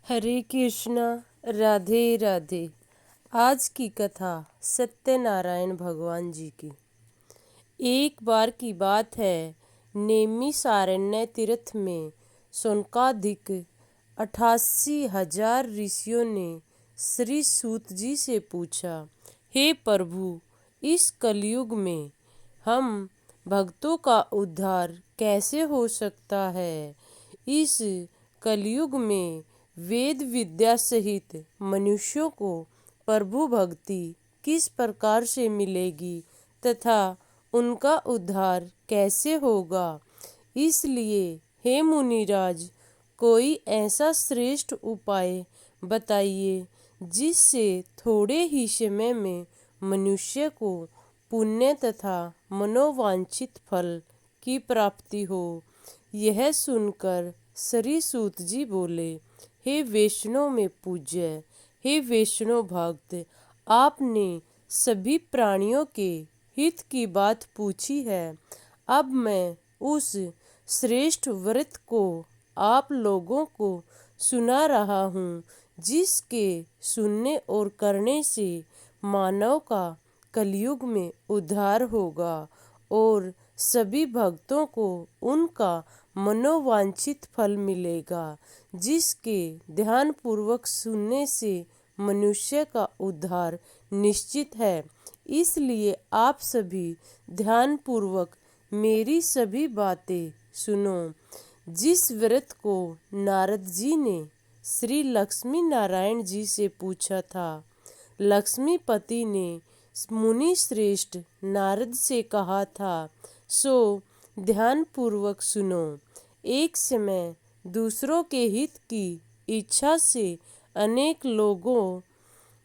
हरे कृष्णा। राधे राधे। आज की कथा सत्यनारायण भगवान जी की। एक बार की बात है, नैमिषारण्य तीर्थ में शौनकादिक 88,000 ऋषियों ने श्री सूत जी से पूछा, हे प्रभु, इस कलयुग में हम भक्तों का उद्धार कैसे हो सकता है? इस कलयुग में वेद विद्या सहित मनुष्यों को प्रभु भक्ति किस प्रकार से मिलेगी तथा उनका उद्धार कैसे होगा? इसलिए हे मुनिराज, कोई ऐसा श्रेष्ठ उपाय बताइए जिससे थोड़े ही समय में मनुष्य को पुण्य तथा मनोवांछित फल की प्राप्ति हो। यह सुनकर श्री सूत जी बोले, हे वैष्णव में पूज्य, हे वैष्णव भक्त, आपने सभी प्राणियों के हित की बात पूछी है। अब मैं उस श्रेष्ठ व्रत को आप लोगों को सुना रहा हूँ, जिसके सुनने और करने से मानव का कलयुग में उद्धार होगा और सभी भक्तों को उनका मनोवांछित फल मिलेगा। जिसके ध्यानपूर्वक सुनने से मनुष्य का उद्धार निश्चित है। इसलिए आप सभी ध्यानपूर्वक मेरी सभी बातें सुनो। जिस व्रत को नारद जी ने श्री लक्ष्मी नारायण जी से पूछा था, लक्ष्मीपति ने मुनि श्रेष्ठ नारद से कहा था, सो ध्यानपूर्वक सुनो। एक समय दूसरों के हित की इच्छा से अनेक लोगों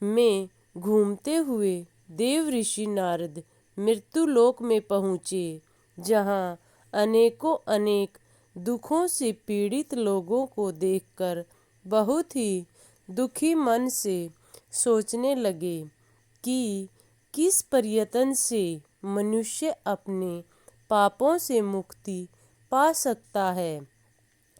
में घूमते हुए देव ऋषि नारद मृत्युलोक में पहुँचे, जहाँ अनेकों अनेक दुखों से पीड़ित लोगों को देखकर बहुत ही दुखी मन से सोचने लगे कि किस प्रयत्न से मनुष्य अपने पापों से मुक्ति पा सकता है।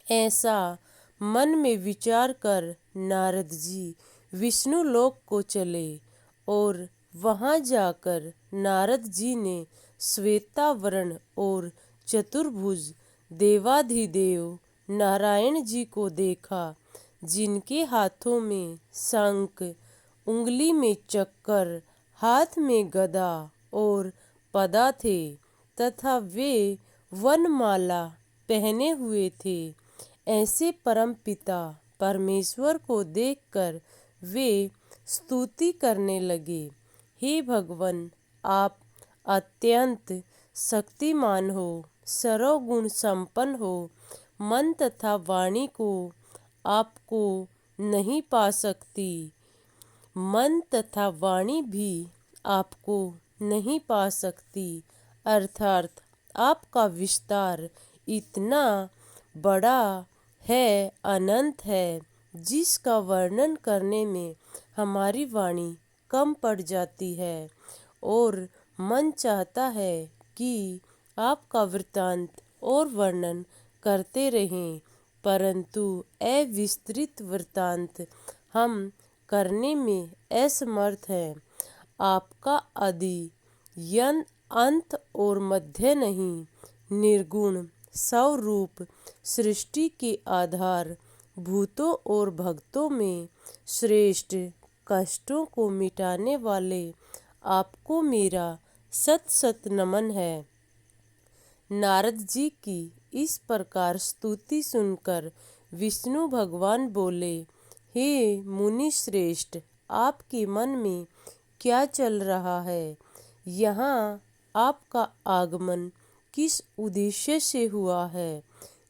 ऐसा मन में विचार कर नारद जी विष्णु लोक को चले और वहां जाकर नारद जी ने श्वेतावरण और चतुर्भुज देवाधिदेव नारायण जी को देखा, जिनके हाथों में शंख, उंगली में चक्कर, हाथ में गदा और पदा थे तथा वे वनमाला पहने हुए थे। ऐसे परम पिता परमेश्वर को देखकर वे स्तुति करने लगे, हे भगवान, आप अत्यंत शक्तिमान हो, सर्वगुण संपन्न हो। मन तथा वाणी को आपको नहीं पा सकती, मन तथा वाणी भी आपको नहीं पा सकती। अर्थात आपका विस्तार इतना बड़ा है, अनंत है, जिसका वर्णन करने में हमारी वाणी कम पड़ जाती है और मन चाहता है कि आपका वृत्तांत और वर्णन करते रहें, परंतु अविस्तृत वृत्तांत हम करने में असमर्थ हैं। आपका आदि अंत और मध्य नहीं, निर्गुण स्वरूप सृष्टि के आधार भूतों और भक्तों में श्रेष्ठ, कष्टों को मिटाने वाले आपको मेरा सत सत नमन है। नारद जी की इस प्रकार स्तुति सुनकर विष्णु भगवान बोले, हे मुनि श्रेष्ठ, आपके मन में क्या चल रहा है? यहाँ आपका आगमन किस उद्देश्य से हुआ है?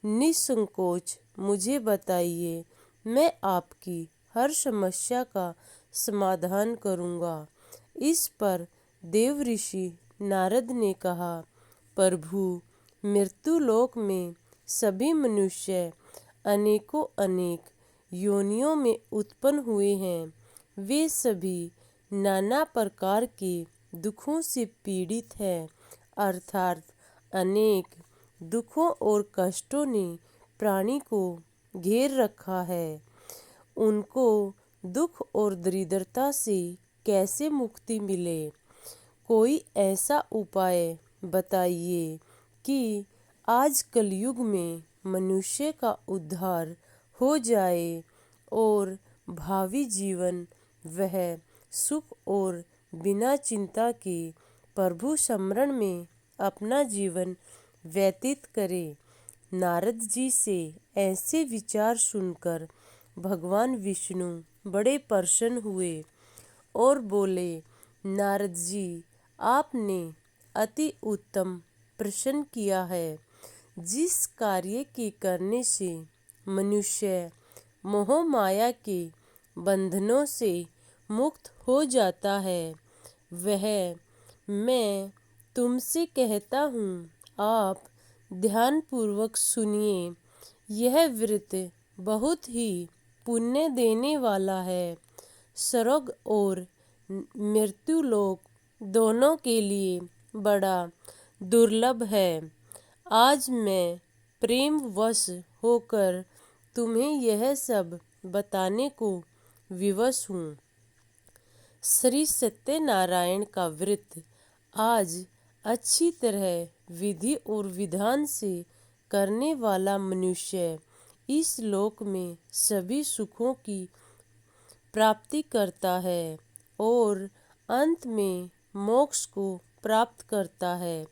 निसंकोच मुझे बताइए, मैं आपकी हर समस्या का समाधान करूँगा। इस पर देव ऋषि नारद ने कहा, प्रभु, मृत्युलोक में सभी मनुष्य अनेकों अनेक योनियों में उत्पन्न हुए हैं। वे सभी नाना प्रकार के दुखों से पीड़ित हैं, अर्थात अनेक दुखों और कष्टों ने प्राणी को घेर रखा है। उनको दुख और दरिद्रता से कैसे मुक्ति मिले। कोई ऐसा उपाय बताइए कि आज कलयुग में मनुष्य का उद्धार हो जाए और भावी जीवन वह सुख और बिना चिंता के प्रभु स्मरण में अपना जीवन व्यतीत करे। नारद जी से ऐसे विचार सुनकर भगवान विष्णु बड़े प्रसन्न हुए और बोले, नारद जी, आपने अति उत्तम प्रश्न किया है। जिस कार्य के करने से मनुष्य मोह माया के बंधनों से मुक्त हो जाता है, वह मैं तुमसे कहता हूँ। आप ध्यानपूर्वक सुनिए। यह व्रत बहुत ही पुण्य देने वाला है। स्वर्ग और मृत्युलोक दोनों के लिए बड़ा दुर्लभ है। आज मैं प्रेमवश होकर तुम्हें यह सब बताने को विवश हूँ। श्री सत्यनारायण का व्रत आज अच्छी तरह विधि और विधान से करने वाला मनुष्य इस लोक में सभी सुखों की प्राप्ति करता है और अंत में मोक्ष को प्राप्त करता है।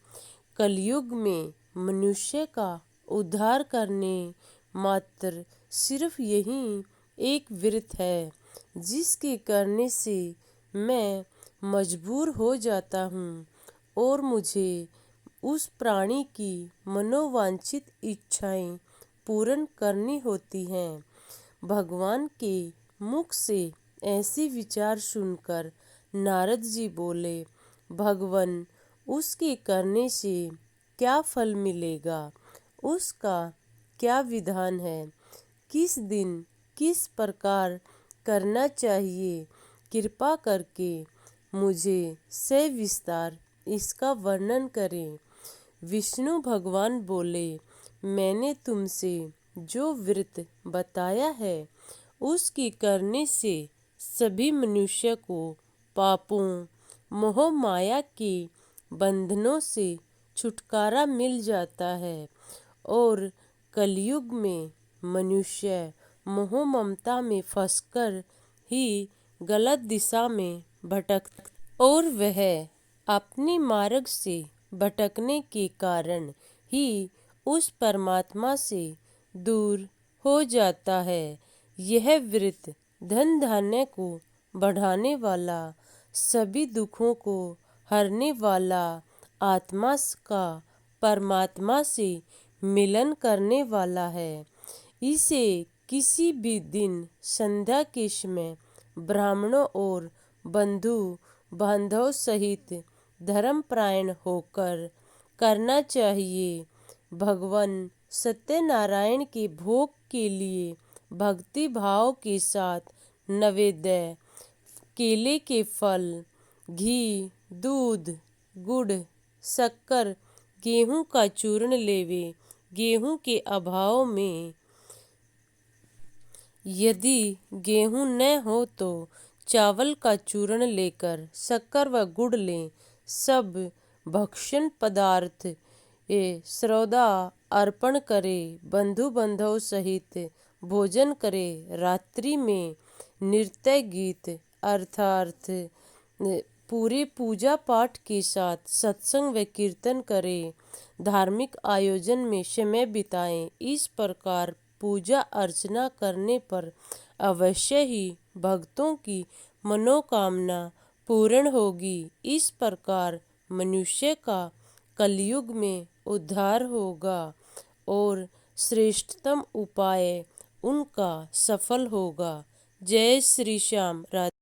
कलयुग में मनुष्य का उद्धार करने मात्र सिर्फ यही एक व्रत है, जिसके करने से मैं मजबूर हो जाता हूँ और मुझे उस प्राणी की मनोवांछित इच्छाएं पूर्ण करनी होती हैं। भगवान के मुख से ऐसे विचार सुनकर नारद जी बोले, भगवान, उसके करने से क्या फल मिलेगा, उसका क्या विधान है, किस दिन किस प्रकार करना चाहिए, कृपा करके मुझे सविस्तार इसका वर्णन करें। विष्णु भगवान बोले, मैंने तुमसे जो व्रत बताया है उसकी करने से सभी मनुष्य को पापों मोह माया के बंधनों से छुटकारा मिल जाता है और कलयुग में मनुष्य मोह ममता में फंसकर ही गलत दिशा में भटकता और वह अपने मार्ग से भटकने के कारण ही उस परमात्मा से दूर हो जाता है। यह व्रत धन धान्य को बढ़ाने वाला, सभी दुखों को हरने वाला, आत्मा का परमात्मा से मिलन करने वाला है। इसे किसी भी दिन संध्या के समय ब्राह्मणों और बंधु बांधव सहित धर्मपरायण होकर करना चाहिए। भगवान सत्यनारायण के भोग के लिए भक्ति भाव के साथ नैवेद्य, केले के फल, घी, दूध, गुड़, शक्कर, गेहूं का चूर्ण लेवे। गेहूं के अभाव में यदि गेहूं न हो तो चावल का चूर्ण लेकर शक्कर व गुड़ लें। सब भक्षण पदार्थ श्रद्धा अर्पण करें। बंधु बांधव सहित भोजन करें। रात्रि में नृत्य गीत अर्थात पूरे पूजा पाठ के साथ सत्संग व कीर्तन करें। धार्मिक आयोजन में समय बिताएं। इस प्रकार पूजा अर्चना करने पर अवश्य ही भक्तों की मनोकामना पूर्ण होगी। इस प्रकार मनुष्य का कलयुग में उद्धार होगा और श्रेष्ठतम उपाय उनका सफल होगा। जय श्री श्याम। राधे।